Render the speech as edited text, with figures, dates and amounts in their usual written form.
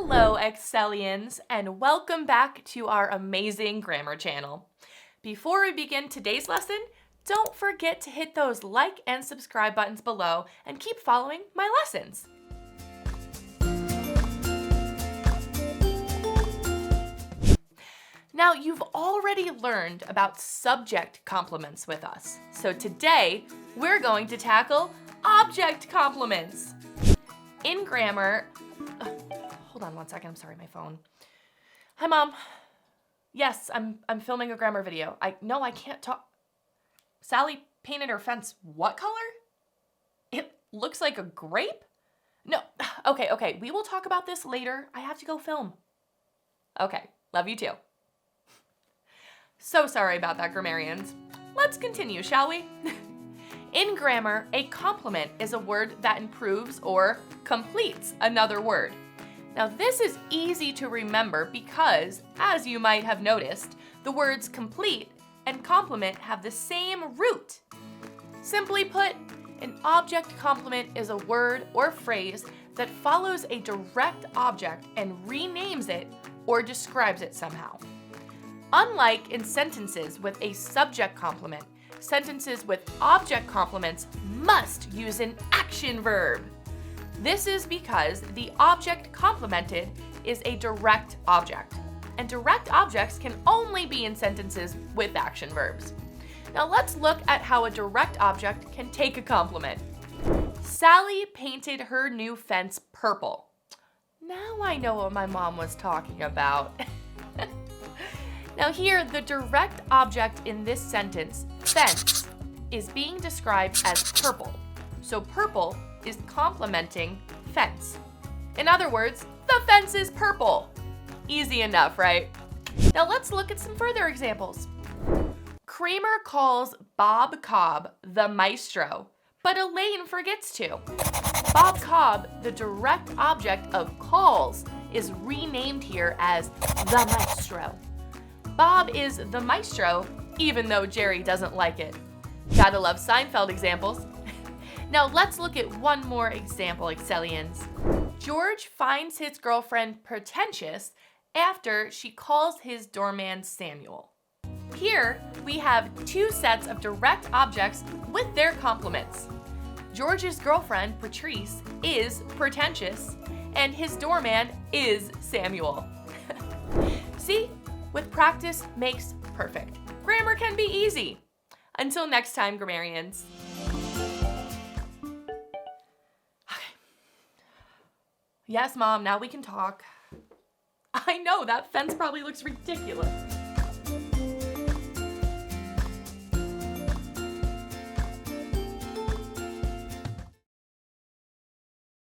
Hello, Excelians, and welcome back to our amazing grammar channel. Before we begin today's lesson, don't forget to hit those like and subscribe buttons below and keep following my lessons. Now, you've already learned about subject complements with us, so today we're going to tackle object complements. In grammar, hold on one second, I'm sorry, my phone. Hi, Mom. Yes, I'm filming a grammar video. I can't talk. Sally painted her fence what color? It looks like a grape? No, okay, we will talk about this later. I have to go film. Okay, love you too. So sorry about that, grammarians. Let's continue, shall we? In grammar, a complement is a word that improves or completes another word. Now, this is easy to remember because, as you might have noticed, the words complete and complement have the same root. Simply put, an object complement is a word or phrase that follows a direct object and renames it or describes it somehow. Unlike in sentences with a subject complement, sentences with object complements must use an action verb. This is because the object complemented is a direct object, and direct objects can only be in sentences with action verbs. Now let's look at how a direct object can take a complement. Sally painted her new fence purple. Now I know what my mom was talking about. Now here, the direct object in this sentence, fence, is being described as purple. So purple is complementing fence. In other words, the fence is purple. Easy enough, right? Now let's look at some further examples. Kramer calls Bob Cobb the maestro, but Elaine forgets to. Bob Cobb, the direct object of calls, is renamed here as the maestro. Bob is the maestro, even though Jerry doesn't like it. Gotta love Seinfeld examples. Now let's look at one more example, Excelians. George finds his girlfriend pretentious after she calls his doorman Samuel. Here, we have two sets of direct objects with their complements. George's girlfriend, Patrice, is pretentious, and his doorman is Samuel. See? With practice makes perfect. Grammar can be easy. Until next time, grammarians. Okay. Yes, Mom, now we can talk. I know, that fence probably looks ridiculous.